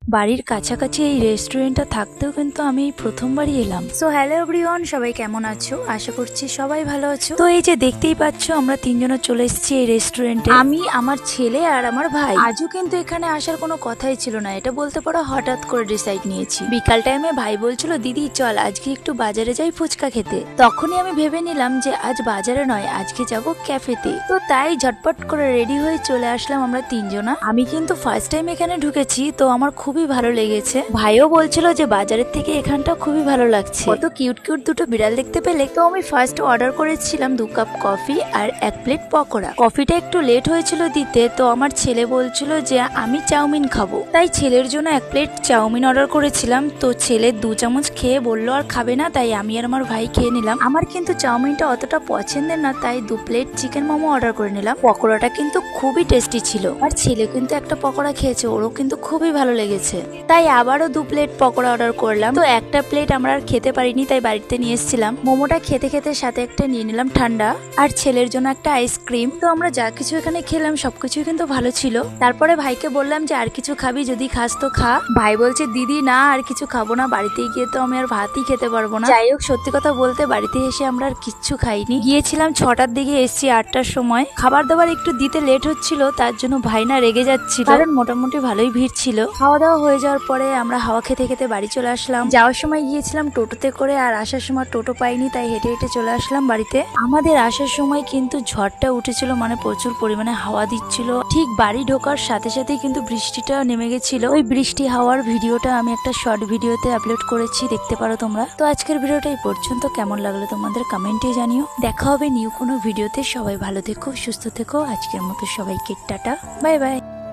বাড়ির কাছাকাছি এই রেস্টুরেন্টটা থাকতেও কিন্তু আমি এই প্রথমবারই এলাম। সো হ্যালো এভরিওয়ান, সবাই কেমন আছো? আশা করছি সবাই ভালো আছো। তো এই যে দেখতেই পাচ্ছ, আমরা তিনজনে চলে এসেছি এই রেস্টুরেন্টে। আমি, আমার ছেলে আর আমার ভাই। আজও কিন্তু এখানে আসার কোনো কথাই ছিল না, এটা বলতে পারো হঠাৎ করে ডিসাইড নিয়েছি। বিকাল টাইমে ভাই বলছিল দিদি চল আজকে একটু বাজারে যাই ফুচকা খেতে। তখনই আমি ভেবে নিলাম যে আজ বাজারে নয়, আজকে যাব ক্যাফেতে। তো তাই ঝটপট করে রেডি হয়ে চলে আসলাম আমরা তিনজনা। আমি কিন্তু ফার্স্ট টাইম এখানে ঢুকেছি, তো আমার খুবই ভালো লেগেছে। ভাইও বলছিল যে বাজারের থেকে এখানটা খুবই ভালো লাগছে, কত কিউট কিউট দুটো বিড়াল দেখতে পেলে। তো আমি ফার্স্ট অর্ডার করেছিলাম 2 কাপ কফি আর 1 প্লেট পকোড়া। কফিটা একটু লেট হয়েছিল দিতে, তো আমার ছেলে বলছিল যে আমি চাউমিন খাবো, তাই ছেলের জন্য 1 প্লেট চাউমিন অর্ডার করেছিলাম। তো ছেলে 2 চামচ খেয়ে বললো আর খাবে না, তাই আমি আর আমার ভাই খেয়ে নিলাম। আমার কিন্তু চাউমিনটা অতটা পছন্দের না, তাই 2 প্লেট চিকেন মোমো অর্ডার করে নিলাম। পকোড়াটা কিন্তু খুবই টেস্টি ছিল, আর ছেলে কিন্তু একটা পকোড়া খেয়েছে, ওরও কিন্তু খুবই ভালো লেগেছে, তাই আবারও 2 প্লেট পকোড়া অর্ডার করলাম। তো একটা প্লেট আমরা আর খেতে পারিনি, তাই বাড়িতে নিয়ে এসেছিলাম। মোমোটা খেতে খেতে সাথে একটা নিয়ে নিলাম ঠান্ডা, আর ছেলের জন্য একটা আইসক্রিম। তো আমরা যা কিছু এখানে খেলাম সবকিছুই কিন্তু ভালো ছিল। তারপরে ভাইকে বললাম যে আর কিছু খাবি, যদি খাস তো খা। ভাই বলছে দিদি না আর কিছু খাবো না, বাড়িতে গিয়ে তো আমি আর ভাতই খেতে পারবো না। যাই হোক, সত্যি কথা বলতে বাড়িতে এসে আমরা আর কিচ্ছু খাইনি। গিয়েছিলাম 6টার দিকে, এসেছি 8টার সময়। খাবার দাবার একটু দিতে লেট হচ্ছিল, তার জন্য ভাই না রেগে যাচ্ছিল, কারণ মোটামুটি ভালোই ভিড় ছিল। খাওয়া দাওয়া হয়ে যাওয়ার পরে আমরা হাওয়া খেতে খেতে বাড়ি চলে আসলাম। যাওয়ার সময় গিয়েছিলাম টোটোতে করে, আর আসার সময় টোটো পাইনি, তাই হেঁটে হেঁটে চলে আসলাম বাড়িতে। আমাদের আসার সময় কিন্তু ঝড়টা উঠেছিল, মানে প্রচুর পরিমাণে হাওয়া দিচ্ছিল। ঠিক বাড়ি ঢোকার সাথে সাথেই কিন্তু বৃষ্টিটা নেমে গেছিল। ওই বৃষ্টি হাওয়ার ভিডিওটা আমি একটা শর্ট ভিডিওতে আপলোড করেছি, দেখতে পারো তোমরা। তো আজকের ভিডিওটা এই পর্যন্ত। কেমন লাগলো তোমাদের কমেন্টে জানিও। দেখা হবে নিউ কোনো ভিডিওতে। সবাই ভালো থেকো, সুস্থ থেকো। আজকের মতো সবাইকে টাটা, বাই বাই।